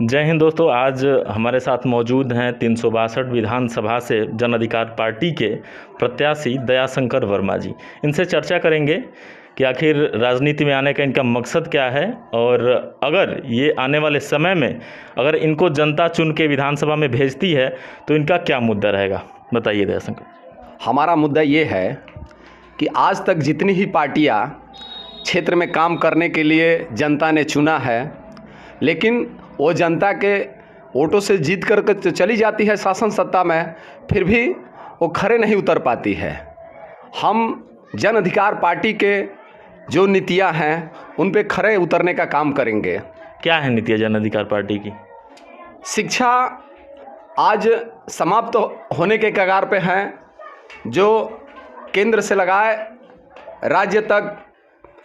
जय हिंद दोस्तों। आज हमारे साथ मौजूद हैं 362 विधानसभा से जन अधिकार पार्टी के प्रत्याशी दयाशंकर वर्मा जी। इनसे चर्चा करेंगे कि आखिर राजनीति में आने का इनका मकसद क्या है और अगर ये आने वाले समय में अगर इनको जनता चुन के विधानसभा में भेजती है तो इनका क्या मुद्दा रहेगा, बताइए दयाशंकर। हमारा मुद्दा ये है कि आज तक जितनी ही पार्टियां क्षेत्र में काम करने के लिए जनता ने चुना है, लेकिन वो जनता के वोटों से जीत कर तो चली जाती है शासन सत्ता में, फिर भी वो खरे नहीं उतर पाती है। हम जन अधिकार पार्टी के जो नीतियां हैं उन पे खरे उतरने का काम करेंगे। क्या है नीतियाँ जन अधिकार पार्टी की? शिक्षा आज समाप्त होने के कगार पे हैं, जो केंद्र से लगाए राज्य तक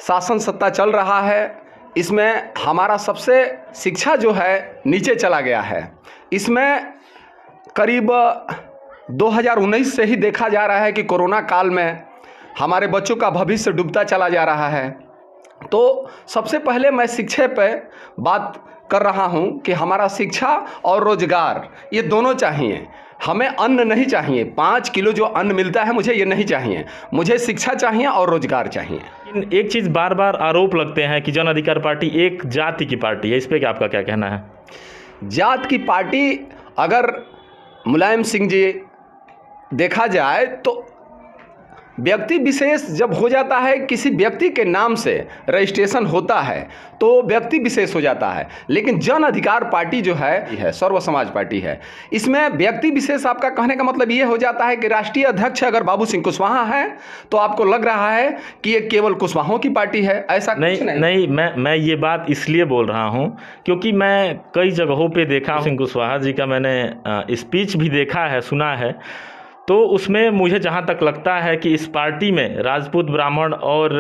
शासन सत्ता चल रहा है, इसमें हमारा सबसे शिक्षा जो है नीचे चला गया है। इसमें करीब 2019 से ही देखा जा रहा है कि कोरोना काल में हमारे बच्चों का भविष्य डूबता चला जा रहा है। तो सबसे पहले मैं शिक्षा पे बात कर रहा हूं कि हमारा शिक्षा और रोजगार ये दोनों चाहिए। हमें अन्न नहीं चाहिए, 5 किलो जो अन्न मिलता है मुझे ये नहीं चाहिए, मुझे शिक्षा चाहिए और रोजगार चाहिए। एक चीज़ बार बार आरोप लगते हैं कि जन अधिकार पार्टी एक जाति की पार्टी है, इस पे आपका क्या कहना है? जात की पार्टी अगर मुलायम सिंह जी देखा जाए तो व्यक्ति विशेष जब हो जाता है, किसी व्यक्ति के नाम से रजिस्ट्रेशन होता है तो व्यक्ति विशेष हो जाता है, लेकिन जन अधिकार पार्टी जो है सर्व समाज पार्टी है। इसमें व्यक्ति विशेष आपका कहने का मतलब ये हो जाता है कि राष्ट्रीय अध्यक्ष अगर बाबू सिंह कुशवाहा है तो आपको लग रहा है कि ये केवल कुशवाहों की पार्टी है। ऐसा नहीं, मैं ये बात इसलिए बोल रहा हूँ क्योंकि मैं कई जगहों पर देखा सिंह कुशवाहा जी का, मैंने स्पीच भी देखा है, सुना है, तो उसमें मुझे जहाँ तक लगता है कि इस पार्टी में राजपूत, ब्राह्मण और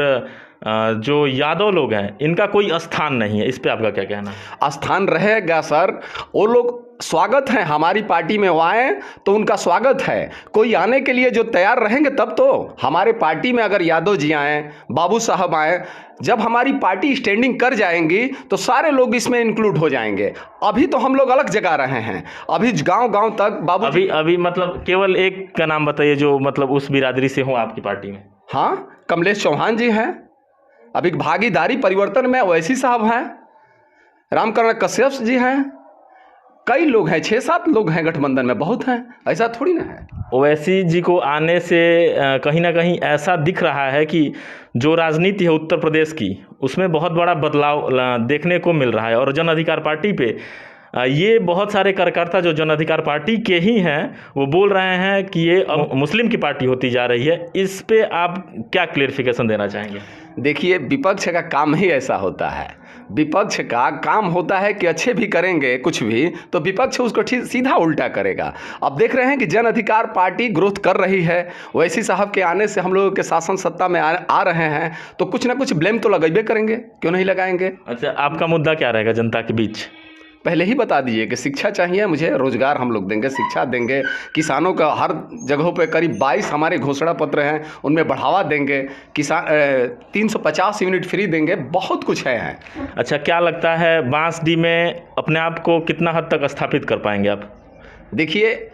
जो यादव लोग हैं इनका कोई स्थान नहीं है। इस पे आपका क्या कहना है? स्थान रहेगा सर, वो लोग स्वागत है हमारी पार्टी में, वो आए तो उनका स्वागत है। कोई आने के लिए जो तैयार रहेंगे तब तो हमारे पार्टी में अगर यादव जी आए, बाबू साहब आए, जब हमारी पार्टी स्टैंडिंग कर जाएंगी तो सारे लोग इसमें इंक्लूड हो जाएंगे। अभी तो हम लोग अलग जगह रहे हैं, अभी गांव तक बाबू अभी मतलब केवल एक का नाम बताइए जो मतलब उस बिरादरी से हो आपकी पार्टी में। हाँ, कमलेश चौहान जी हैं, अभी भागीदारी परिवर्तन में ओवैसी साहब हैं, रामकरण कश्यप जी हैं, कई लोग हैं, 6-7 लोग हैं गठबंधन में, बहुत हैं, ऐसा थोड़ी ना है। ओवैसी जी को आने से कहीं ना कहीं ऐसा दिख रहा है कि जो राजनीति है उत्तर प्रदेश की उसमें बहुत बड़ा बदलाव देखने को मिल रहा है। और जन अधिकार पार्टी पे ये बहुत सारे कार्यकर्ता जो जन अधिकार पार्टी के ही हैं वो बोल रहे हैं कि ये अब मुस्लिम की पार्टी होती जा रही है। इस पे आप क्या क्लेरिफिकेशन देना चाहेंगे? देखिए, विपक्ष का काम ही ऐसा होता है। विपक्ष का काम होता है कि अच्छे भी करेंगे कुछ भी तो विपक्ष उसको सीधा उल्टा करेगा। अब देख रहे हैं कि जन अधिकार पार्टी ग्रोथ कर रही है, ओवैसी साहब के आने से हम लोगों के शासन सत्ता में आ रहे हैं, तो कुछ ना कुछ ब्लेम तो लगाइबे करेंगे, क्यों नहीं लगाएंगे? अच्छा, आपका मुद्दा क्या रहेगा जनता के बीच? पहले ही बता दीजिए कि शिक्षा चाहिए मुझे, रोजगार हम लोग देंगे, शिक्षा देंगे, किसानों का हर जगहों पे करीब 22 हमारे घोषणा पत्र हैं, उनमें बढ़ावा देंगे, किसान 350 यूनिट फ्री देंगे, बहुत कुछ है। अच्छा, क्या लगता है बांसडी में अपने आप को कितना हद तक स्थापित कर पाएंगे आप? देखिए,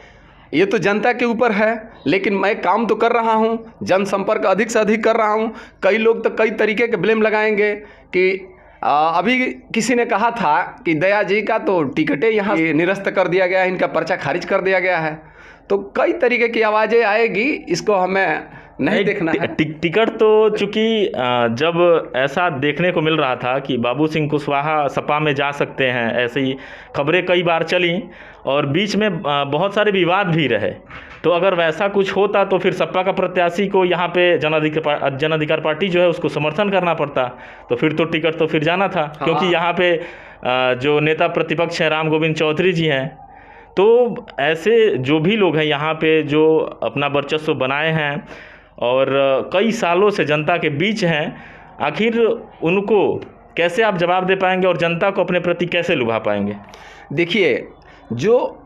ये तो जनता के ऊपर है, लेकिन मैं काम तो कर रहा हूँ, जनसंपर्क अधिक से अधिक कर रहा हूँ। कई लोग तो कई तरीके के ब्लेम लगाएंगे कि अभी किसी ने कहा था कि दया जी का तो टिकटें यहाँ निरस्त कर दिया गया है, इनका पर्चा खारिज कर दिया गया है। तो कई तरीके की आवाज़ें आएगी, इसको हमें नहीं देखना है। टिकट तो चूंकि जब ऐसा देखने को मिल रहा था कि बाबू सिंह कुशवाहा सपा में जा सकते हैं, ऐसे ही खबरें कई बार चली और बीच में बहुत सारे विवाद भी रहे, तो अगर वैसा कुछ होता तो फिर सपा का प्रत्याशी को यहाँ पे जन अधिकार पार्टी जो है उसको समर्थन करना पड़ता, तो फिर तो टिकट तो फिर जाना था। हाँ। क्योंकि यहाँ पे जो नेता प्रतिपक्ष हैं राम गोविंद चौधरी जी हैं, तो ऐसे जो भी लोग हैं यहाँ पे जो अपना वर्चस्व बनाए हैं और कई सालों से जनता के बीच हैं, आखिर उनको कैसे आप जवाब दे पाएंगे और जनता को अपने प्रति कैसे लुभा पाएंगे? देखिए, जो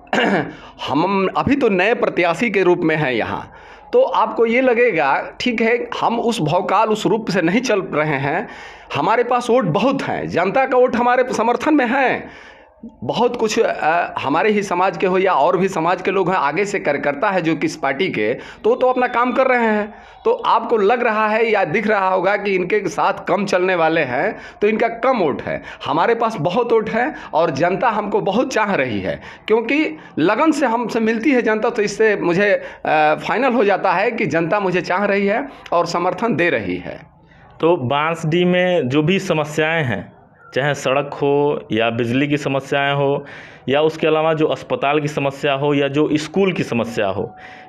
हम अभी तो नए प्रत्याशी के रूप में हैं यहाँ, तो आपको ये लगेगा ठीक है, हम उस भौकाल उस रूप से नहीं चल रहे हैं, हमारे पास वोट बहुत हैं, जनता का वोट हमारे समर्थन में है, बहुत कुछ हमारे ही समाज के हो या और भी समाज के लोग हैं, आगे से कार्यकर्ता है जो किस पार्टी के, तो अपना काम कर रहे हैं। तो आपको लग रहा है या दिख रहा होगा कि इनके साथ कम चलने वाले हैं तो इनका कम वोट है। हमारे पास बहुत वोट है और जनता हमको बहुत चाह रही है, क्योंकि लगन से हमसे मिलती है जनता। तो इससे मुझे फाइनल हो जाता है कि जनता मुझे चाह रही है और समर्थन दे रही है। तो बांसडीह में जो भी समस्याएं हैं, चाहे सड़क हो या बिजली की समस्याएं हो या उसके अलावा जो अस्पताल की समस्या हो या जो स्कूल की समस्या हो,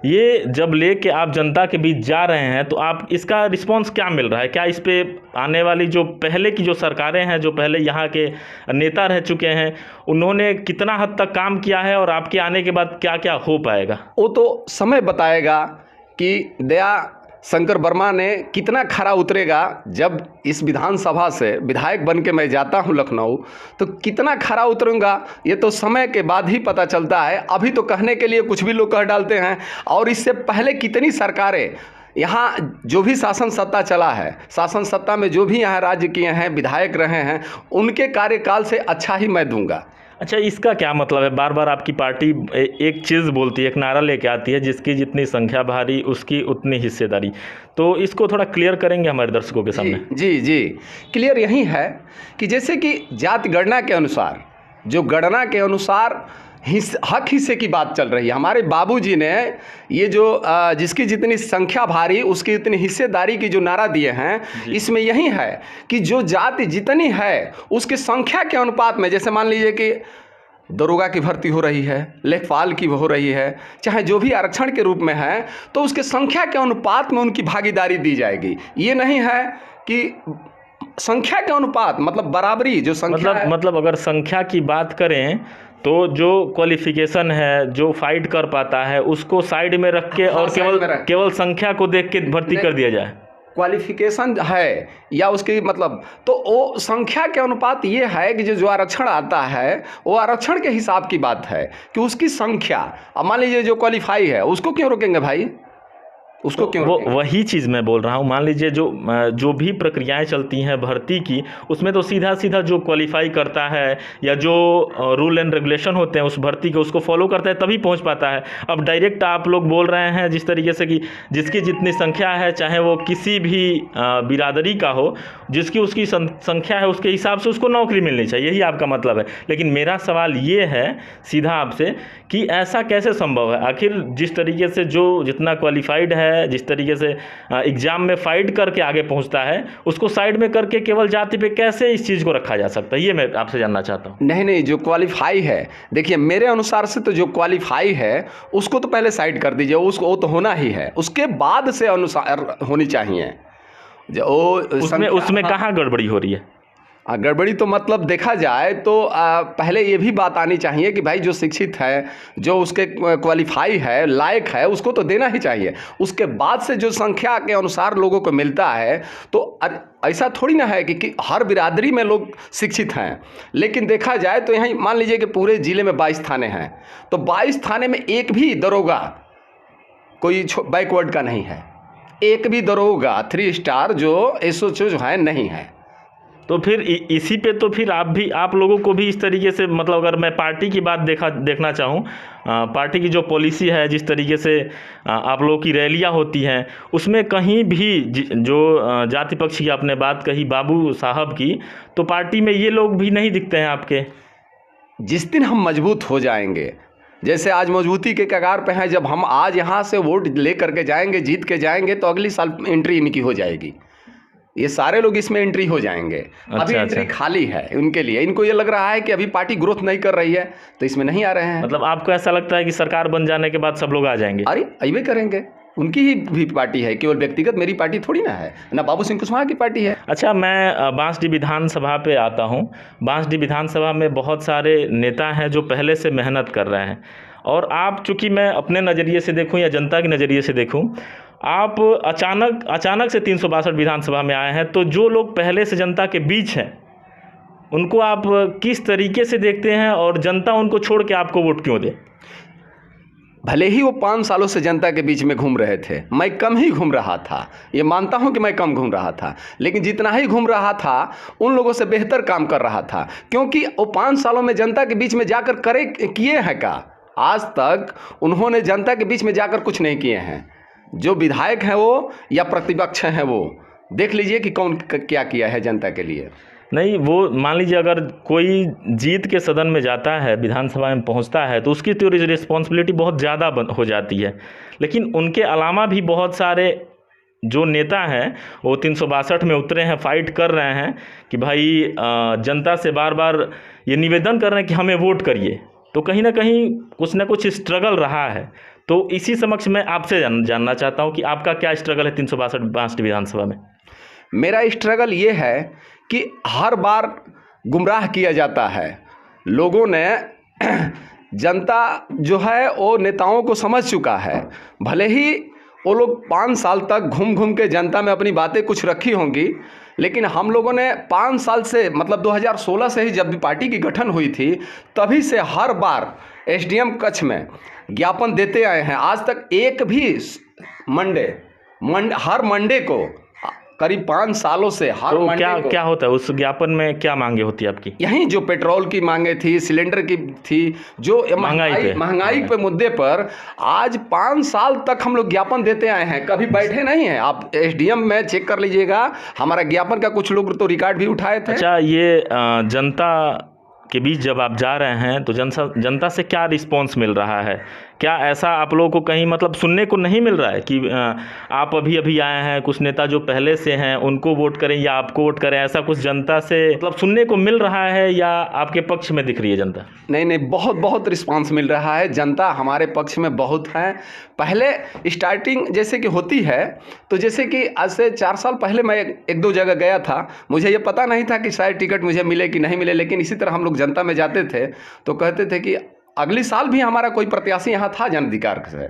ये जब लेके आप जनता के बीच जा रहे हैं तो आप इसका रिस्पांस क्या मिल रहा है? क्या इस पे आने वाली जो पहले की जो सरकारें हैं, जो पहले यहाँ के नेता रह चुके हैं, उन्होंने कितना हद तक काम किया है और आपके आने के बाद क्या क्या हो पाएगा? वो तो समय बताएगा कि दया शंकर वर्मा ने कितना खरा उतरेगा। जब इस विधानसभा से विधायक बन के मैं जाता हूं लखनऊ, तो कितना खरा उतरूंगा ये तो समय के बाद ही पता चलता है। अभी तो कहने के लिए कुछ भी लोग कह डालते हैं, और इससे पहले कितनी सरकारें यहाँ जो भी शासन सत्ता चला है, शासन सत्ता में जो भी यहाँ राज्य किए हैं, विधायक रहे हैं, उनके कार्यकाल से अच्छा ही मैं दूंगा। अच्छा, इसका क्या मतलब है? बार बार आपकी पार्टी एक चीज़ बोलती है, एक नारा लेके आती है, जिसकी जितनी संख्या भारी उसकी उतनी हिस्सेदारी। तो इसको थोड़ा क्लियर करेंगे हमारे दर्शकों के सामने। जी क्लियर यही है कि जैसे कि जाति गणना के अनुसार, जो गणना के अनुसार हक हिस्से की बात चल रही है, हमारे बाबूजी ने ये जो जिसकी जितनी संख्या भारी उसकी इतनी हिस्सेदारी की जो नारा दिए हैं, इसमें यही है कि जो जाति जितनी है उसकी संख्या के अनुपात में, जैसे मान लीजिए कि दरोगा की भर्ती हो रही है, लेखपाल की हो रही है, चाहे जो भी आरक्षण के रूप में है, तो उसके संख्या के अनुपात में उनकी भागीदारी दी जाएगी। ये नहीं है कि संख्या के अनुपात मतलब बराबरी जो संख्या मतलब अगर संख्या की बात करें तो जो क्वालिफिकेशन है, जो फाइट कर पाता है, उसको साइड में रख के और केवल संख्या को देख के भर्ती कर दिया जाए। क्वालिफिकेशन है या उसकी मतलब, तो वो संख्या के अनुपात ये है कि जो आरक्षण आता है वो आरक्षण के हिसाब की बात है कि उसकी संख्या। अब मान लीजिए जो क्वालिफाई है उसको क्यों रोकेंगे भाई, उसको क्यों रोकेंगे? वही चीज़ मैं बोल रहा हूँ। मान लीजिए जो भी प्रक्रियाएं चलती हैं भर्ती की, उसमें तो सीधा सीधा जो क्वालिफाई करता है या जो रूल एंड रेगुलेशन होते हैं उस भर्ती के, उसको फॉलो करता है तभी पहुँच पाता है। अब डायरेक्ट आप लोग बोल रहे हैं जिस तरीके से कि जिसकी जितनी संख्या है, चाहे वो किसी भी बिरादरी का हो, जिसकी उसकी संख्या है उसके हिसाब से उसको नौकरी मिलनी चाहिए, यही आपका मतलब है। लेकिन मेरा सवाल ये है सीधा आपसे कि ऐसा कैसे संभव है? आखिर जिस तरीके से जो जितना क्वालिफाइड है, जिस तरीके से एग्जाम में फाइट करके आगे पहुंचता है, उसको साइड में करके केवल जाति पे कैसे इस चीज़ को रखा जा सकता है? ये मैं आपसे जानना चाहता हूं। नहीं, जो क्वालिफाई है, देखिए मेरे अनुसार से तो जो क्वालिफाई है उसको तो पहले साइड कर दीजिए, उसको वो तो होना ही है, उसके बाद से अनुसार होनी चाहिए। जो उसमें कहाँ गड़बड़ी हो रही है? गड़बड़ी तो मतलब देखा जाए तो पहले ये भी बात आनी चाहिए कि भाई जो शिक्षित है, जो उसके क्वालिफाई है, लायक है, उसको तो देना ही चाहिए। उसके बाद से जो संख्या के अनुसार लोगों को मिलता है, तो ऐसा थोड़ी ना है कि हर बिरादरी में लोग शिक्षित हैं। लेकिन देखा जाए तो यहाँ मान लीजिए कि पूरे ज़िले में 22 थाने हैं, तो 22 थाने में एक भी दरोगा कोई बैकवर्ड का नहीं है, एक भी दरोगा 3 स्टार जो SHO जो है नहीं है। तो फिर इसी पे तो फिर आप लोगों को भी इस तरीके से, मतलब अगर मैं पार्टी की बात देखना चाहूँ, पार्टी की जो पॉलिसी है, जिस तरीके से आप लोगों की रैलियाँ होती हैं, उसमें कहीं भी जो जाति पक्ष की आपने बात कही बाबू साहब की, तो पार्टी में ये लोग भी नहीं दिखते हैं आपके। जिस दिन हम मजबूत हो जाएंगे, जैसे आज मजबूती के कगार पे हैं, जब हम आज यहाँ से वोट ले करके जाएंगे, जीत के जाएंगे, तो अगली साल एंट्री इनकी हो जाएगी। ये सारे लोग इसमें एंट्री हो जाएंगे। अभी एंट्री खाली है उनके लिए। इनको ये लग रहा है कि अभी पार्टी ग्रोथ नहीं कर रही है, तो इसमें नहीं आ रहे हैं। मतलब आपको ऐसा लगता है कि सरकार बन जाने के बाद सब लोग आ जाएंगे? अरे अइबे करेंगे, उनकी ही भी पार्टी है, केवल व्यक्तिगत मेरी पार्टी थोड़ी ना है, ना बाबू सिंह कुशवाहा की पार्टी है। अच्छा, मैं बांसडीह विधानसभा पे आता हूँ। बांसडीह विधानसभा में बहुत सारे नेता हैं जो पहले से मेहनत कर रहे हैं, और आप, चूँकि मैं अपने नज़रिए से देखूँ या जनता के नज़रिए से देखूँ, आप अचानक से 362 विधानसभा में आए हैं, तो जो लोग पहले से जनता के बीच हैं उनको आप किस तरीके से देखते हैं, और जनता उनको छोड़ के आपको वोट क्यों दे? भले ही वो 5 सालों से जनता के बीच में घूम रहे थे, मैं कम ही घूम रहा था, ये मानता हूं कि मैं कम घूम रहा था, लेकिन जितना ही घूम रहा था उन लोगों से बेहतर काम कर रहा था, क्योंकि वो 5 सालों में जनता के बीच में जाकर किए हैं का? आज तक उन्होंने जनता के बीच में जाकर कुछ नहीं किए हैं। जो विधायक हैं वो या प्रतिपक्ष हैं वो, देख लीजिए कि कौन क्या किया है जनता के लिए। नहीं, वो मान लीजिए अगर कोई जीत के सदन में जाता है, विधानसभा में पहुंचता है, तो उसकी तो रिस्पॉन्सिबिलिटी बहुत ज़्यादा हो जाती है, लेकिन उनके अलावा भी बहुत सारे जो नेता हैं वो 362 में उतरे हैं, फाइट कर रहे हैं कि भाई जनता से बार बार ये निवेदन कर रहे हैं कि हमें वोट करिए। तो कहीं ना कुछ स्ट्रगल रहा है। तो इसी समक्ष मैं आपसे जानना चाहता हूँ कि आपका क्या स्ट्रगल है 362 विधानसभा में? मेरा स्ट्रगल ये है कि हर बार गुमराह किया जाता है। लोगों ने जनता जो है वो नेताओं को समझ चुका है। भले ही वो लोग 5 साल तक घूम घूम के जनता में अपनी बातें कुछ रखी होंगी, लेकिन हम लोगों ने 5 साल से, मतलब 2016 से ही जब भी पार्टी की गठन हुई थी, तभी से हर बार एसडीएम कक्ष में ज्ञापन देते आए हैं। आज तक एक भी हर मंडे को करीब 5 सालों से हर तो मंडे को क्या होता है उस ज्ञापन में? क्या मांगे होती है आपकी? यही जो पेट्रोल की मांगे थी, सिलेंडर की थी, जो महंगाई पे मुद्दे पर आज 5 साल तक हम लोग ज्ञापन देते आए हैं, कभी बैठे नहीं हैं। आप एसडीएम में चेक कर लीजिएगा, हमारा ज्ञापन का कुछ लोग तो रिकॉर्ड भी उठाए थे। अच्छा, ये जनता के बीच जब आप जा रहे हैं तो जनता से क्या रिस्पॉन्स मिल रहा है? क्या ऐसा आप लोगों को कहीं मतलब सुनने को नहीं मिल रहा है कि आप अभी आए हैं, कुछ नेता जो पहले से हैं उनको वोट करें या आपको वोट करें, ऐसा कुछ जनता से मतलब सुनने को मिल रहा है या आपके पक्ष में दिख रही है जनता? नहीं, बहुत रिस्पांस मिल रहा है। जनता हमारे पक्ष में बहुत है। पहले स्टार्टिंग जैसे कि होती है, तो जैसे कि आज से 4 साल पहले मैं 1-2 जगह गया था, मुझे ये पता नहीं था कि शायद टिकट मुझे मिले कि नहीं मिले, लेकिन इसी तरह हम लोग जनता में जाते थे तो कहते थे कि अगली साल भी हमारा कोई प्रत्याशी यहाँ था जन अधिकार से,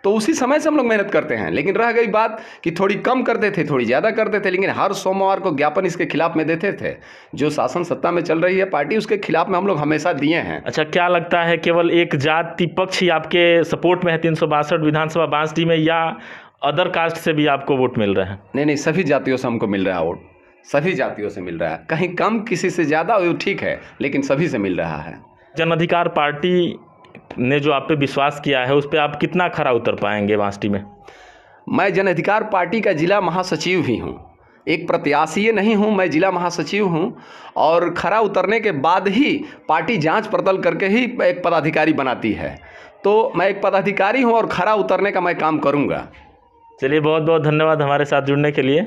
तो उसी समय से हम लोग मेहनत करते हैं। लेकिन रह गई बात कि थोड़ी कम करते थे, थोड़ी ज़्यादा करते थे, लेकिन हर सोमवार को ज्ञापन इसके खिलाफ में देते थे। जो शासन सत्ता में चल रही है पार्टी, उसके खिलाफ में हम लोग हमेशा दिए हैं। अच्छा, क्या लगता है केवल एक जाति पक्ष ही आपके सपोर्ट में है 362 विधानसभा बांसडी में, या अदर कास्ट से भी आपको वोट मिल रहे हैं? नहीं, सभी जातियों से हमको मिल रहा है वोट, सभी जातियों से मिल रहा है। कहीं कम किसी से ज़्यादा वो ठीक है, लेकिन सभी से मिल रहा है। जन अधिकार पार्टी ने जो आप पे विश्वास किया है, उस पर आप कितना खरा उतर पाएंगे बांसडी में? मैं जन अधिकार पार्टी का जिला महासचिव ही हूँ, एक प्रत्याशी नहीं हूँ, मैं जिला महासचिव हूँ। और खरा उतरने के बाद ही पार्टी जांच पड़ताल करके ही एक पदाधिकारी बनाती है, तो मैं एक पदाधिकारी हूँ और खरा उतरने का मैं काम करूँगा। चलिए, बहुत बहुत धन्यवाद हमारे साथ जुड़ने के लिए।